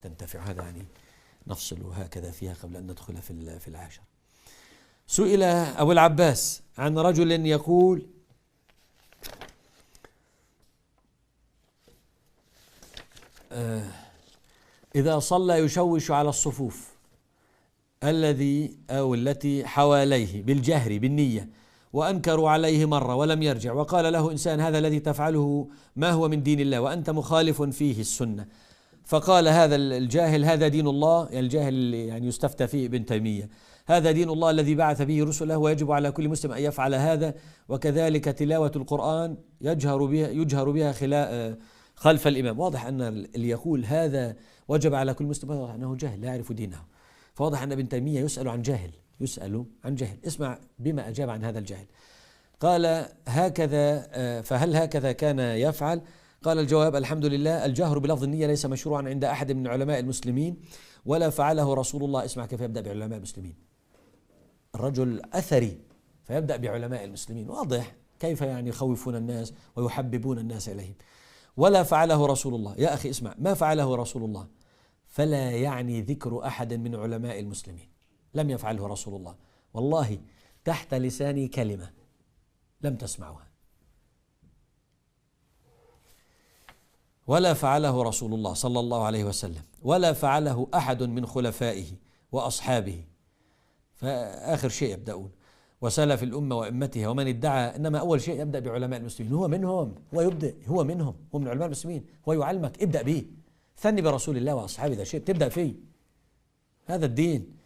تنتفع. هذا يعني نفصل هكذا فيها قبل أن ندخل في العاشر. سئل أبو العباس عن رجل يقول: إذا صلى يشوش على الصفوف التي حواليه بالجهر بالنية، وأنكروا عليه مرة ولم يرجع، وقال له إنسان: هذا الذي تفعله ما هو من دين الله وأنت مخالف فيه السنة. فقال هذا الجاهل: هذا دين الله، يعني الجاهل اللي يعني يستفتى فيه ابن تيمية، هذا دين الله الذي بعث به رسله، ويجب على كل مسلم أن يفعل هذا. وكذلك تلاوة القرآن يجهر بها خلف الإمام. واضح أن اللي يقول هذا وجب على كل مسلم واضح أنه جاهل لا يعرف دينه. فواضح أن ابن تيمية يسأل عن جهل. اسمع بما أجاب عن هذا الجاهل. قال: هكذا، فهل هكذا كان يفعل؟ قال الجواب: الحمد لله، الجهر بلفظ النية ليس مشروعا عند أحد من علماء المسلمين ولا فعله رسول الله. اسمع كيف يبدأ بعلماء المسلمين، الرجل أثري فيبدأ بعلماء المسلمين. واضح كيف يعني يخوفون الناس ويحببون الناس إليهم. ولا فعله رسول الله. يا أخي اسمع، ما فعله رسول الله فلا يعني ذكر أحد من علماء المسلمين، لم يفعله رسول الله. والله تحت لساني كلمة لم تسمعوها. ولا فعله رسول الله صلى الله عليه وسلم، ولا فعله أحد من خلفائه وأصحابه. فآخر شيء يبدأون: وسلف الأمة وأئمتها ومن ادعى. إنما أول شيء يبدأ بعلماء المسلمين، هو منهم، هو يبدأ، هو منهم، هو من علماء المسلمين، هو يعلمك، ابدأ به. ثني برسول الله وأصحابه، إذا شيء تبدأ فيه، هذا الدين.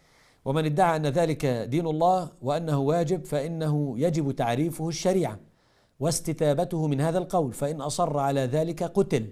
ومن ادعى أن ذلك دين الله وأنه واجب فإنه يجب تعريفه الشريعة واستتابته من هذا القول، فإن أصر على ذلك قتل.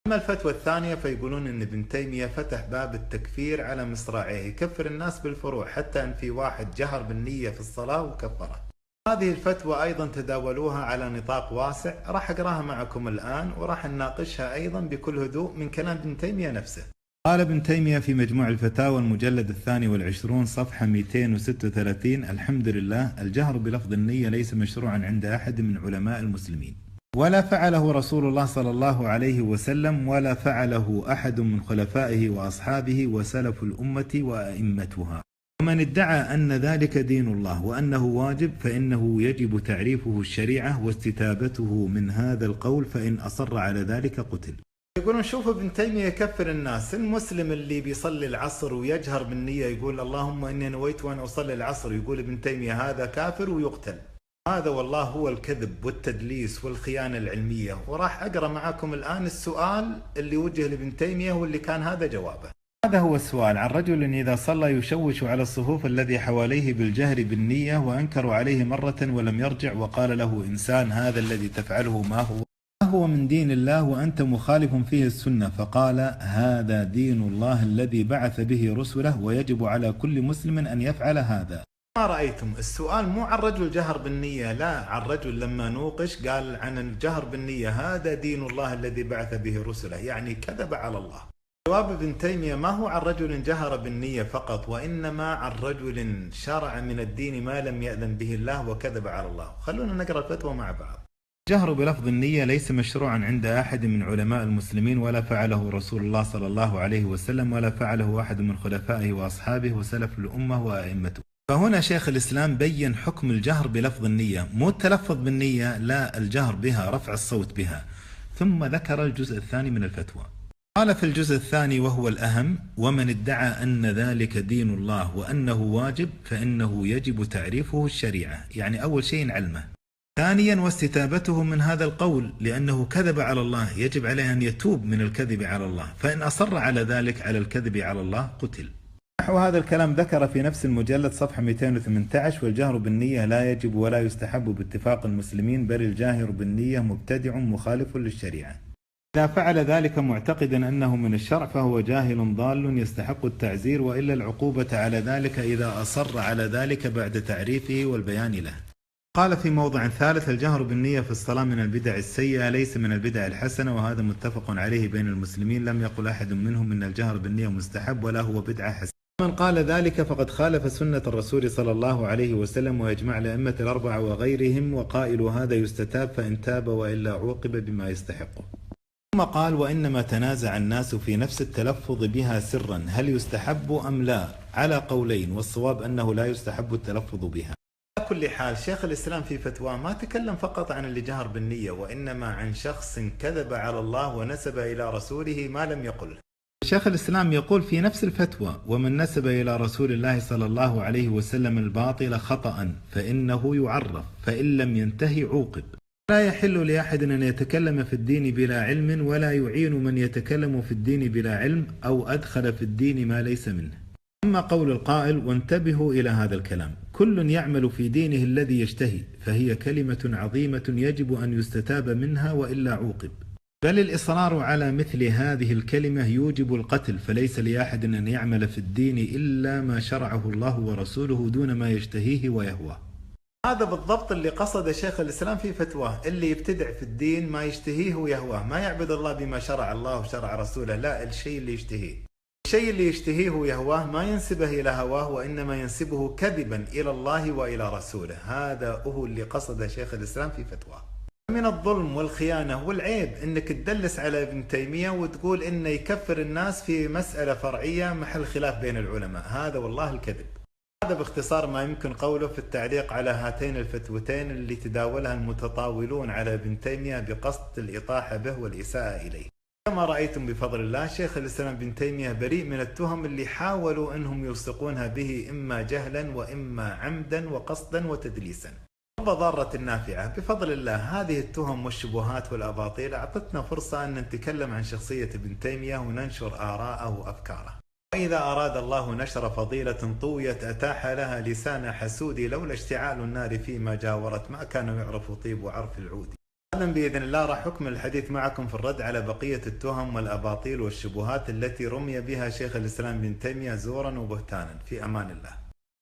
أما الفتوى الثانية فيقولون أن ابن تيمية فتح باب التكفير على مصراعيه، يكفر الناس بالفروع، حتى أن في واحد جهر بالنية في الصلاة وكفره. هذه الفتوى أيضا تداولوها على نطاق واسع، راح أقراها معكم الآن وراح نناقشها أيضا بكل هدوء من كلام ابن تيمية نفسه. قال ابن تيمية في مجموع الفتاوى المجلد 22 صفحة 236: الحمد لله، الجهر بلفظ النية ليس مشروعا عند أحد من علماء المسلمين، ولا فعله رسول الله صلى الله عليه وسلم، ولا فعله أحد من خلفائه وأصحابه وسلف الأمة وأئمتها. ومن ادعى أن ذلك دين الله وأنه واجب فإنه يجب تعريفه الشريعة واستتابته من هذا القول، فإن أصر على ذلك قتل. يقولون شوف ابن تيمية يكفر الناس. المسلم اللي بيصلي العصر ويجهر بالنية يقول اللهم إني نويت وأن أصلي العصر، يقول ابن تيمية هذا كافر ويقتل. هذا والله هو الكذب والتدليس والخيانة العلمية. وراح أقرأ معكم الآن السؤال اللي وجه لابن تيمية واللي كان هذا جوابه. هذا هو السؤال: عن رجل إذا صلى يشوش على الصفوف الذي حواليه بالجهر بالنية، وأنكروا عليه مرة ولم يرجع، وقال له إنسان: هذا الذي تفعله ما هو من دين الله وأنت مخالف فيه السنة. فقال: هذا دين الله الذي بعث به رسله، ويجب على كل مسلم أن يفعل هذا. ما رأيتم؟ السؤال مو عن رجل جهر بالنية، لا، عن رجل لما نوقش قال عن الجهر بالنية هذا دين الله الذي بعث به رسله، يعني كذب على الله. جواب ابن تيمية ما هو عن رجل جهر بالنية فقط، وإنما عن رجل شرع من الدين ما لم يأذن به الله وكذب على الله. خلونا نقرأ الفتوى مع بعض. الجهر بلفظ النية ليس مشروعا عند أحد من علماء المسلمين، ولا فعله رسول الله صلى الله عليه وسلم، ولا فعله أحد من خلفائه وأصحابه وسلف الأمة وأئمته. فهنا شيخ الإسلام بين حكم الجهر بلفظ النية، مو التلفظ بالنية، لا، الجهر بها، رفع الصوت بها. ثم ذكر الجزء الثاني من الفتوى. قال في الجزء الثاني وهو الأهم: ومن ادعى أن ذلك دين الله وأنه واجب فإنه يجب تعريفه الشريعة، يعني أول شيء علمه. ثانيا واستتابته من هذا القول، لأنه كذب على الله، يجب عليه أن يتوب من الكذب على الله، فإن أصر على ذلك، على الكذب على الله، قتل. نحو هذا الكلام ذكر في نفس المجلد صفحة 218: والجهر بالنية لا يجب ولا يستحب باتفاق المسلمين، بل الجاهر بالنية مبتدع مخالف للشريعة. إذا فعل ذلك معتقدا أنه من الشرع فهو جاهل ضال يستحق التعزير، وإلا العقوبة على ذلك إذا أصر على ذلك بعد تعريفه والبيان له. قال في موضع ثالث: الجهر بالنية في الصلاة من البدع السيئة ليس من البدع الحسنة، وهذا متفق عليه بين المسلمين، لم يقل أحد منهم إن الجهر بالنية مستحب ولا هو بدعة حسنة. من قال ذلك فقد خالف سنة الرسول صلى الله عليه وسلم وإجماع الأئمة الأربعة وغيرهم، وقائل هذا يستتاب فإن تاب وإلا عوقب بما يستحقه. ثم قال وإنما تنازع الناس في نفس التلفظ بها سرا هل يستحب أم لا على قولين، والصواب أنه لا يستحب التلفظ بها. على كل حال شيخ الإسلام في فتواه ما تكلم فقط عن اللي جهر بالنية، وإنما عن شخص كذب على الله ونسب إلى رسوله ما لم يقل. شيخ الإسلام يقول في نفس الفتوى ومن نسب إلى رسول الله صلى الله عليه وسلم الباطل خطأ فإنه يعرف فإن لم ينتهي عوقب. لا يحل لأحد أن يتكلم في الدين بلا علم، ولا يعين من يتكلم في الدين بلا علم أو أدخل في الدين ما ليس منه. أما قول القائل وانتبهوا إلى هذا الكلام، كل يعمل في دينه الذي يشتهي، فهي كلمة عظيمة يجب أن يستتاب منها وإلا عوقب، بل الإصرار على مثل هذه الكلمة يوجب القتل، فليس لأحد أن يعمل في الدين إلا ما شرعه الله ورسوله دون ما يشتهيه ويهواه. هذا بالضبط اللي قصد شيخ الإسلام في فتواه، اللي يبتدع في الدين ما يشتهيه ويهواه، ما يعبد الله بما شرع الله وشرع رسوله، لا، الشيء اللي يشتهيه، الشيء اللي يشتهيه ويهواه ما ينسبه إلى هواه، وإنما ينسبه كذبا إلى الله وإلى رسوله. هذا هو اللي قصد شيخ الإسلام في فتواه. من الظلم والخيانة والعيب انك تدلس على ابن تيمية وتقول انه يكفر الناس في مسألة فرعية محل خلاف بين العلماء، هذا والله الكذب. هذا باختصار ما يمكن قوله في التعليق على هاتين الفتوتين اللي تداولها المتطاولون على ابن تيمية بقصد الإطاحة به والإساءة إليه. كما رأيتم بفضل الله شيخ الإسلام ابن تيمية بريء من التهم اللي حاولوا انهم يلصقونها به اما جهلا واما عمدا وقصدا وتدليسا. ضارة النافعة بفضل الله. هذه التهم والشبهات والأباطيل أعطتنا فرصة أن نتكلم عن شخصية ابن تيمية وننشر آراءه وأفكاره. وإذا أراد الله نشر فضيلة طويت أتاح لها لسان حسود، لولا اشتعال النار فيما جاورت ما كان يعرف طيب وعرف العود. غدا بإذن الله راح أكمل الحديث معكم في الرد على بقية التهم والأباطيل والشبهات التي رمي بها شيخ الإسلام ابن تيمية زورا وبهتانا. في أمان الله.